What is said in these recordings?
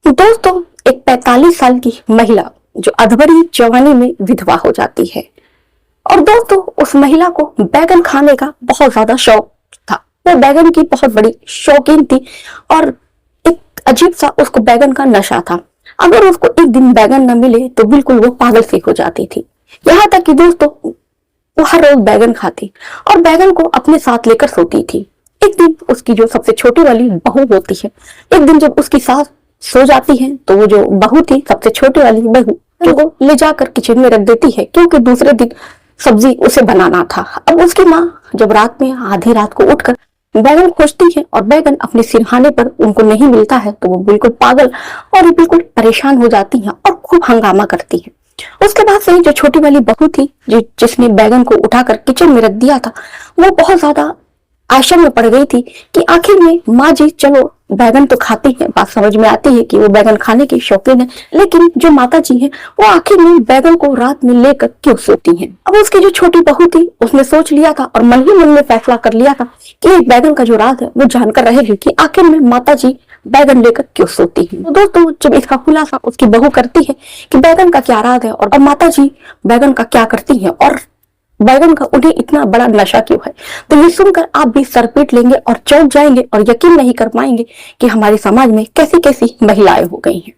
दोस्तों, एक 45 साल की महिला जो अधबरी जवानी में विधवा हो जाती है। और दोस्तों, उस महिला को बैगन खाने का बहुत ज्यादा शौक था। वो बैगन की बहुत बड़ी शौकीन थी और एक अजीब सा उसको बैगन का नशा था। अगर उसको एक दिन बैगन न मिले तो बिल्कुल वो पागल सी हो जाती थी। यहाँ तक कि दोस्तों, वो हर रोज बैगन खाती और बैगन को अपने साथ लेकर सोती थी। एक दिन उसकी जो सबसे छोटी वाली बहू होती है, एक दिन जब उसकी सास सो जाती है तो वो जो बहू थी, सबसे छोटी वाली बहू, तो वो ले जाकर किचन में रख देती है क्योंकि दूसरे दिन सब्जी उसे बनाना था। अब उसकी माँ जब रात में आधी रात को उठकर बैगन खोजती है और बैगन अपने सिरहाने पर उनको नहीं मिलता है तो वो बिल्कुल पागल और बिल्कुल परेशान हो जाती है और खूब हंगामा करती है। उसके बाद से जो छोटी वाली बहू थी, जिसने बैगन को उठाकर किचन में रख दिया था, वो बहुत ज्यादा आश्चर्य में पड़ गई थी कि आखिर में माँ जी चलो बैगन तो खाती है, बात समझ में आती है कि वो बैगन खाने की शौकीन है, लेकिन जो माता जी है वो आखिर में बैगन को रात में लेकर क्यों सोती हैं। अब उसकी जो छोटी बहू थी उसने सोच लिया था और मन ही मन में फैसला कर लिया था कि बैगन का जो राज है वो जानकर रहेगी कि आखिर में माता जी बैगन लेकर क्यों सोती है। तो दोस्तों, जब इसका खुलासा उसकी बहू करती है कि बैगन का क्या राज है और माता जी बैगन का क्या करती है और बैगन का उन्हें इतना बड़ा नशा क्यों है, तो ये सुनकर आप भी सर पीट लेंगे और चौंक जाएंगे और यकीन नहीं कर पाएंगे कि हमारे समाज में कैसी कैसी महिलाएं हो गई हैं।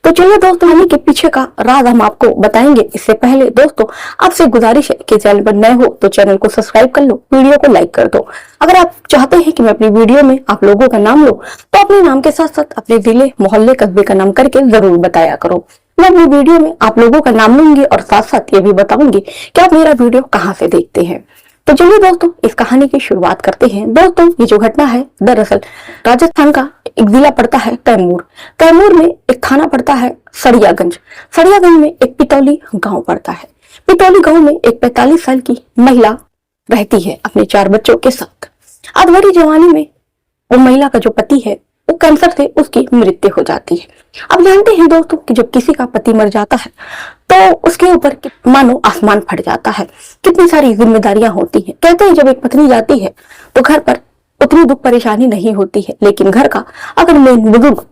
तो चलिए दोस्तों, कहानी के पीछे का राज हम आपको बताएंगे। इससे पहले दोस्तों, आपसे गुजारिश है कि चैनल पर नए हो तो चैनल को सब्सक्राइब कर लो, वीडियो को लाइक कर दो। अगर आप चाहते हैं कि मैं अपनी वीडियो में आप लोगों का नाम लूं तो अपने नाम के साथ साथ अपने जिले, मोहल्ले, कस्बे का नाम करके जरूर बताया करो। मैं अपनी वीडियो में आप लोगों का नाम लूंगी और साथ साथ ये भी बताऊंगी कि आप मेरा वीडियो कहाँ से देखते हैं। तो चलिए दोस्तों, इस कहानी की शुरुआत करते हैं। दोस्तों, ये जो घटना है दरअसल राजस्थान का एक जिला पड़ता है कैमूर। कैमूर में एक थाना पड़ता है सड़ियागंज। सड़ियागंज में एक पितौली गांव पड़ता है। पितौली गांव में एक 45 साल की महिला रहती है अपने 4 बच्चों के साथ। अधबड़ी जवानी में वो महिला का जो पति है वो कैंसर से उसकी मृत्यु हो जाती है। अब जानते हैं दोस्तों कि जब किसी का पति मर जाता है तो उसके ऊपर मानो आसमान फट जाता है, कितनी सारी जिम्मेदारियां होती हैं। कहते हैं जब एक पत्नी जाती है तो घर पर उतनी दुख परेशानी नहीं होती है, लेकिन घर का अगर मेन बुजुर्ग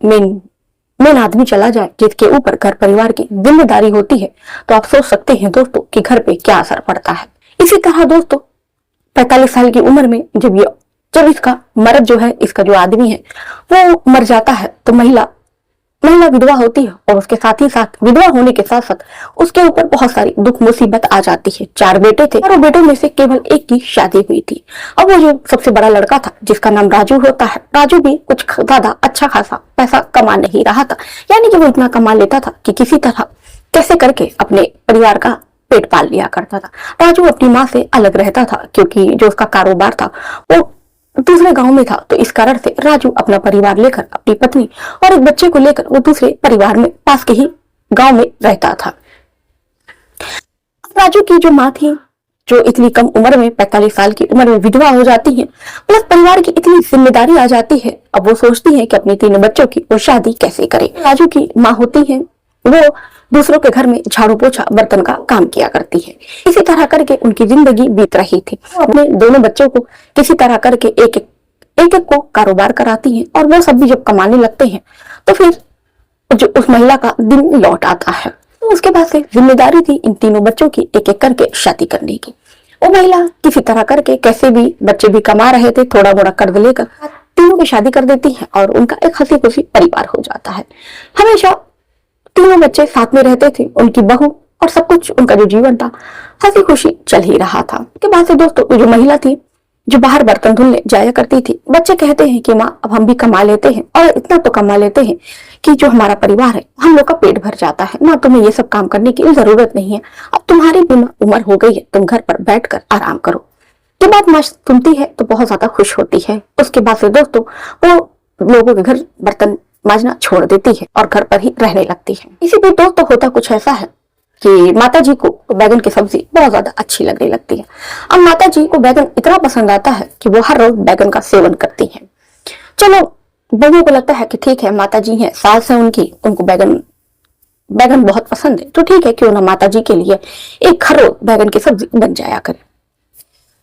मेन आदमी चला जाए जिसके ऊपर घर परिवार की जिम्मेदारी होती है तो आप सोच सकते हैं दोस्तों कि घर पे क्या असर पड़ता है। इसी तरह दोस्तों, 45 साल की उम्र में जब इसका मर्द जो है, इसका जो आदमी है वो मर जाता है तो महिला विधवा होती है और उसके साथ ही साथ विधवा होने के साथ साथ उसके ऊपर बहुत सारी दुख मुसीबत आ जाती है। 4 बेटे थे और बेटों में से केवल एक की शादी हुई थी। अब वो जो सबसे बड़ा लड़का था जिसका नाम राजू होता है, राजू भी कुछ ज्यादा अच्छा खासा पैसा कमा नहीं रहा था, यानी कि वो इतना कमा लेता था कि किसी तरह कैसे करके अपने परिवार का पेट पाल लिया करता था। राजू अपनी माँ से अलग रहता था क्योंकि जो उसका कारोबार था वो दूसरे गांव में था, तो इस कारण से राजू अपना परिवार लेकर, अपनी पत्नी और एक बच्चे को लेकर वो दूसरे परिवार में पास के ही गांव में रहता था। राजू की जो माँ थी, जो इतनी कम उम्र में 45 साल की उम्र में विधवा हो जाती है, प्लस परिवार की इतनी जिम्मेदारी आ जाती है। अब वो सोचती है कि अपने 3 बच्चों की वो शादी कैसे करे। राजू की माँ होती है वो दूसरों के घर में झाड़ू पोछा बर्तन का काम किया करती है। इसी तरह करके उनकी जिंदगी बीत रही थी। अपने दोनों बच्चों को किसी तरह करके एक एक को कारोबार कराती हैं और वो सब भी जब कमाने लगते हैं तो फिर जो उस महिला का दिन लौट आता है। तो उसके बाद से जिम्मेदारी थी इन 3 बच्चों की एक एक करके शादी करने की। वो महिला किसी तरह करके कैसे भी, बच्चे भी कमा रहे थे, थोड़ा मोड़ा कर्ज लेकर तीनों की शादी कर देती है और उनका एक हंसी खुशी परिवार हो जाता है। हमेशा 3 बच्चे साथ में रहते थे, उनकी बहू और सब कुछ, उनका जो जीवन था हंसी खुशी चल ही रहा था। उसके बाद से दोस्तों, जो महिला थी जो बाहर बर्तन धुलने जाया करती थी, बच्चे कहते हैं कि माँ अब हम भी कमा लेते हैं और इतना तो कमा लेते हैं कि जो हमारा परिवार है हम लोग का पेट भर जाता है। माँ तुम्हें ये सब काम करने की जरूरत नहीं है, अब तुम्हारी भी उम्र हो गई है, तुम घर पर बैठकर आराम करो। ये बात माँ सुनती है तो बहुत ज्यादा खुश होती है। उसके बाद से दोस्तों, वो लोगों के घर बर्तन माजना छोड़ देती है और घर पर ही रहने लगती है। इसी बीच दोस्तों होता कुछ ऐसा है कि माता जी को बैगन की सब्जी बहुत ज्यादा अच्छी लगने लगती है। अब माता जी को बैगन इतना पसंद आता है कि वो हर रोज बैगन का सेवन करती हैं। चलो, बहू को लगता है कि ठीक है, माता जी हैं, सास है उनकी, उनको बैगन बहुत पसंद है, तो ठीक है, क्यों ना माता जी के लिए एक हर रोज बैगन की सब्जी बन जाया करे।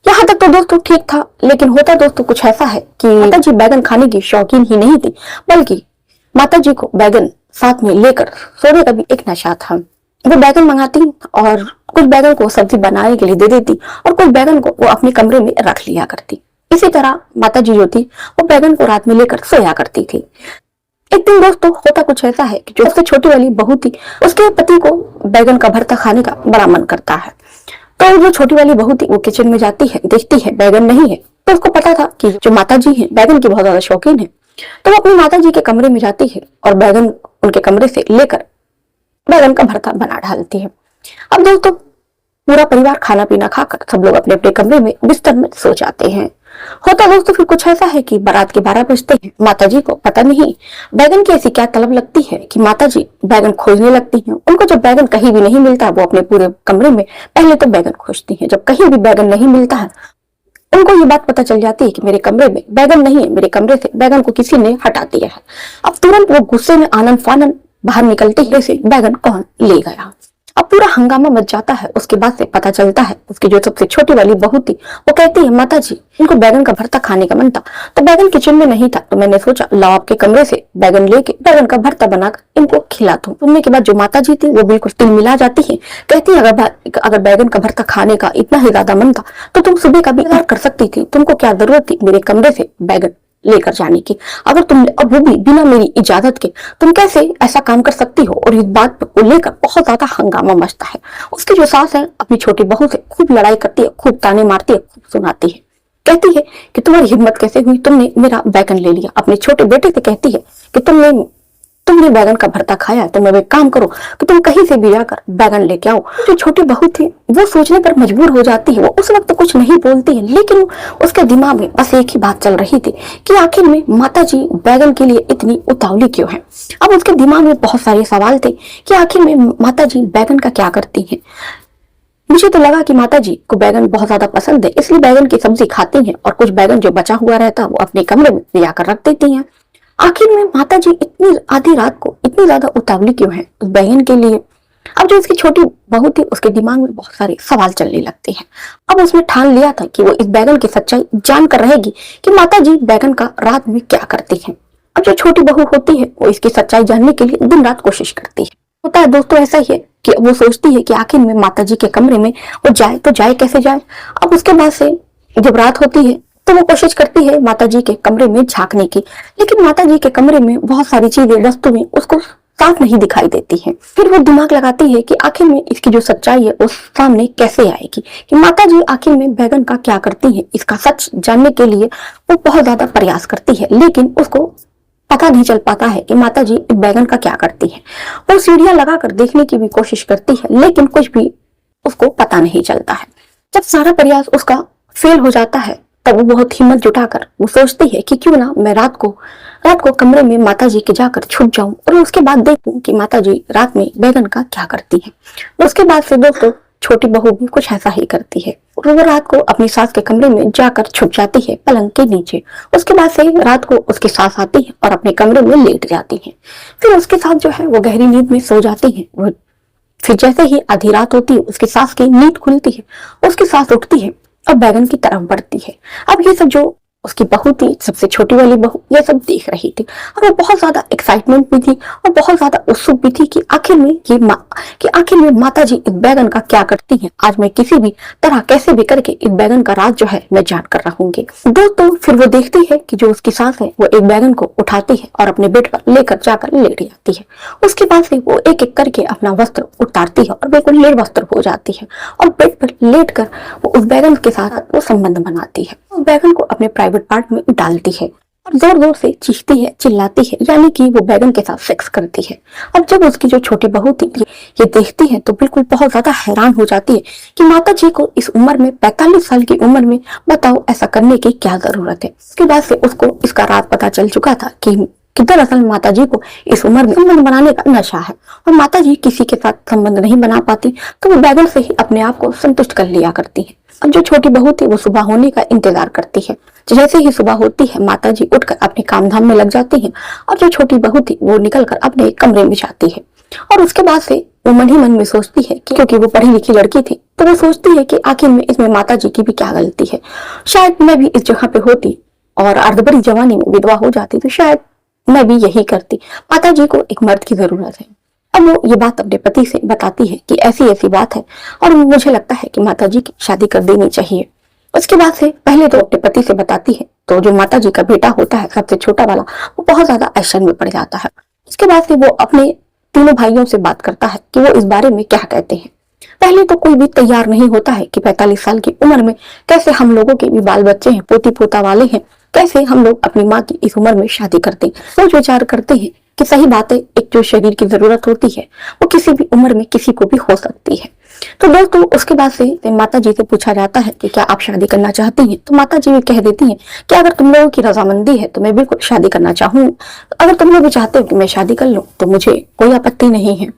यहाँ तक तो दोस्तों ठीक था, लेकिन होता दोस्तों कुछ ऐसा है कि माता जी बैगन खाने की शौकीन ही नहीं थी, बल्कि माता जी को बैगन साथ में लेकर सोने का भी एक नशा था। वो बैगन मंगाती और कुछ बैगन को सब्जी बनाने के लिए दे देती और कुछ बैगन को वो अपने कमरे में रख लिया करती। इसी तरह माता जी जो थी वो बैगन को रात में लेकर सोया करती थी। एक दिन दोस्तों होता कुछ ऐसा है कि जो सबसे छोटी वाली बहू थी उसके पति को बैगन का भरता खाने का बड़ा मन करता है। तो जो छोटी वाली बहू थी वो किचन में जाती है, देखती है बैगन नहीं है। तो उसको पता था कि जो माता जी है बैगन की बहुत ज्यादा शौकीन है। तो वो अपनी माता जी के कमरे में जाती है और बैगन उनके कमरे से लेकर बैगन का भरता बना डालती है। अब दोस्तों पूरा परिवार खाना पीना खाकर सब लोग अपने अपने कमरे में बिस्तर में सो जाते हैं। होता दोस्तों फिर कुछ ऐसा है कि बारात के 12 बजते हैं। माता जी को पता नहीं बैगन की ऐसी क्या तलब लगती है कि माता जी बैगन खोजने लगती हैं। उनको जब बैगन कहीं भी नहीं मिलता वो अपने पूरे कमरे में पहले तो बैगन खोजती हैं। जब कहीं भी बैगन नहीं मिलता है उनको ये बात पता चल जाती है कि मेरे कमरे में बैगन नहीं है, मेरे कमरे से बैगन को किसी ने हटा दिया है। अब तुरंत वो गुस्से में आनंद फानन बाहर निकलते ही से बैगन कौन ले गया। अब पूरा हंगामा मच जाता है। उसके बाद से पता चलता है उसकी जो सबसे छोटी वाली बहू थी वो कहती है माता जी इनको बैगन का भरता खाने का मन था तो बैगन किचन में नहीं था तो मैंने सोचा लाओ आपके कमरे से बैगन लेके बैगन का भरता बनाकर इनको खिला दूं। सुनने के बाद जो माता जी थी वो बिल्कुल तिल मिला जाती है। कहती है अगर बैगन का भरता खाने का इतना ही ज्यादा मन था तो तुम सुबह का भी इंतजार कर सकती थी। तुमको क्या जरूरत थी मेरे कमरे से बैगन लेकर जाने की। अगर तुम और वो भी बिना मेरी इजाजत के तुम कैसे ऐसा काम कर सकती हो। और इस बात को लेकर बहुत ज्यादा हंगामा मचता है। उसकी जो सास है अपनी छोटी बहू से खूब लड़ाई करती है, खूब ताने मारती है, खूब सुनाती है। कहती है कि तुम्हारी हिम्मत कैसे हुई, तुमने मेरा बैगन ले लिया। अपने छोटे बेटे से कहती है कि तुमने बैगन का भरता खाया तो मैं एक काम करो कि तुम कहीं से भी जाकर बैगन लेके आओ। जो छोटी बहू थी वो सोचने पर मजबूर हो जाती है। वो उस वक्त तो कुछ नहीं बोलती है लेकिन उसके दिमाग में बस एक ही बात चल रही थी कि आखिर में माता जी बैगन के लिए इतनी उतावली क्यों है। अब उसके दिमाग में बहुत सारे सवाल थे कि आखिर में माता जी बैगन का क्या करती है। मुझे तो लगा कि माता जी को बैगन बहुत ज्यादा पसंद है इसलिए बैगन की सब्जी खाती हैं और कुछ बैगन जो बचा हुआ रहता है वो अपने कमरे में ले जाकर रख देती हैं। आखिर में माता जी इतनी आधी रात को इतनी ज्यादा उतावली क्यों है उस बैगन के लिए। अब जो उसकी छोटी बहू थी उसके दिमाग में बहुत सारे सवाल चलने लगते हैं। अब उसने ठान लिया था कि वो इस बैगन की सच्चाई जानकर रहेगी कि माता जी बैगन का रात में क्या करती है। अब जो छोटी बहू होती है वो इसकी सच्चाई जानने के लिए दिन रात कोशिश करती है। होता है दोस्तों ऐसा ही है कि वो सोचती है कि आखिर में माता जी के कमरे में वो जाए तो जाए कैसे जाए। अब उसके बाद से जब रात होती है तो वो कोशिश करती है माता जी के कमरे में झांकने की, लेकिन माता जी के कमरे में बहुत सारी चीजें वस्तुएं उसको साफ नहीं दिखाई देती हैं। फिर वो दिमाग लगाती है कि आखिर में इसकी जो सच्चाई है वो सामने कैसे आएगी कि माता जी आखिर में बैगन का क्या करती है। इसका सच जानने के लिए वो बहुत ज्यादा प्रयास करती है लेकिन उसको पता नहीं चल पाता है कि माता जी बैगन का क्या करती है। वो सीढ़ियां लगाकर देखने की भी कोशिश करती है लेकिन कुछ भी उसको पता नहीं चलता है। जब सारा प्रयास उसका फेल हो जाता है तब वो बहुत हिम्मत जुटाकर वो सोचती है कि क्यों ना मैं रात को कमरे में माता जी के जाकर छुप जाऊं और उसके बाद देखूं कि माता जी रात में बैगन का क्या करती है। उसके बाद से दोस्तों छोटी बहू भी कुछ ऐसा ही करती है और वो रात को अपनी सास के कमरे में जाकर छुप जाती है पलंग के नीचे। उसके बाद से रात को उसकी सास आती है और अपने कमरे में लेट जाती है। फिर उसके साथ जो है वो गहरी नींद में सो जाती है। वो फिर जैसे ही आधी रात होती है उसकी सास की नींद खुलती है, उसकी सास उठती है और बैगन की तरफ बढ़ती है। अब ये सब जो उसकी बहू थी सबसे छोटी वाली बहू ये सब देख रही थी और वो बहुत ज्यादा एक्साइटमेंट भी थी और बहुत ज्यादा उत्सुक भी थी कि आखिर में माता जी इस बैगन का क्या करती हैं। आज मैं किसी भी तरह कैसे भी करके इस बैगन का राज जो है मैं जान कर रहूंगी। दोस्तों फिर वो देखती है कि जो उसकी सास है वो एक बैगन को उठाती है और अपने बेड पर लेकर जाकर लेट जाती है। उसके बाद से वो एक एक करके अपना वस्त्र उतारती है और बिल्कुल निर्वस्त्र हो जाती है और बेड पर लेट कर वो उस बैगन के साथ वो संबंध बनाती है। उस बैगन को अपने प्राइवेट पार्ट में डालती है और जोर जोर से चीखती है, चिल्लाती है, यानी कि वो बैगन के साथ सेक्स करती है। अब जब उसकी जो छोटी बहू थी ये देखती है तो बिल्कुल बहुत ज्यादा हैरान हो जाती है कि माता जी को इस उम्र में 45 साल की उम्र में बताओ ऐसा करने की क्या जरूरत है। उसके बाद से उसको इसका राज पता चल चुका था कि दरअसल माता जी को इस उम्र में संबंध बनाने का नशा है और माता जी किसी के साथ संबंध नहीं बना पाती तो वो बैगन से ही अपने आप को संतुष्ट कर लिया करती है। अब जो छोटी बहू थी वो सुबह होने का इंतजार करती है। जैसे ही सुबह होती है माता जी उठकर अपने काम धाम में लग जाती है और जो छोटी बहू थी वो निकलकर अपने कमरे में जाती है और उसके बाद से वो मन ही मन में सोचती है कि क्योंकि वो पढ़ी लिखी लड़की थी तो वो सोचती है कि आखिर में इसमें माता जी की भी क्या गलती है। शायद मैं भी इस जगह पे होती और अर्धभरी जवानी में विधवा हो जाती तो शायद मैं भी यही करती। माता जी को एक मर्द की जरूरत है। अब वो ये बात अपने पति से बताती है कि ऐसी ऐसी बात है और मुझे लगता है कि माता जी की शादी कर देनी चाहिए। उसके बाद से पहले तो अपने पति से बताती है, तो जो माता जी का बेटा होता है सबसे छोटा वाला, वो बहुत ज्यादा एक्शन में पड़ जाता है। उसके बाद से वो अपने तीनों भाइयों से बात करता है कि वो इस बारे में क्या कहते हैं। पहले तो कोई भी तैयार नहीं होता है कि 45 साल की उम्र में कैसे हम लोगों के भी बाल बच्चे हैं, पोती पोता वाले हैं, कैसे हम लोग अपनी माँ की इस उम्र में शादी करते हैं। सोच विचार करते हैं कि सही बात है, एक जो शरीर की जरूरत होती है वो किसी भी उम्र में किसी को भी हो सकती है। तो दोस्तों उसके बाद से माता जी से पूछा जाता है कि क्या आप शादी करना चाहती हैं, तो माता जी भी कह देती हैं कि अगर तुम लोगों की रजामंदी है तो मैं बिल्कुल शादी करना चाहूँ, अगर तुम लोग भी चाहते हो कि मैं शादी कर लूँ तो मुझे कोई आपत्ति नहीं है।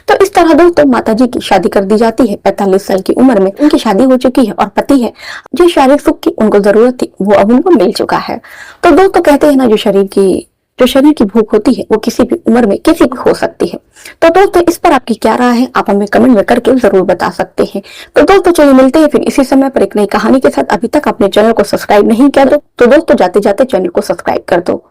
तो इस तरह दोस्तों माता जी की शादी कर दी जाती है। 45 साल की उम्र में उनकी शादी हो चुकी है और पति है, जो शारीरिक सुख की उनको जरूरत थी वो अब उनको मिल चुका है। तो दोस्तों कहते हैं ना, जो शरीर की भूख होती है वो किसी भी उम्र में किसी की हो सकती है। तो दोस्तों इस पर आपकी क्या राय है, आप हमें कमेंट में करके जरूर बता सकते हैं। तो दोस्तों चलिए मिलते हैं फिर इसी समय पर एक नई कहानी के साथ। अभी तक अपने चैनल को सब्सक्राइब नहीं किया तो दोस्तों जाते जाते चैनल को सब्सक्राइब कर दो।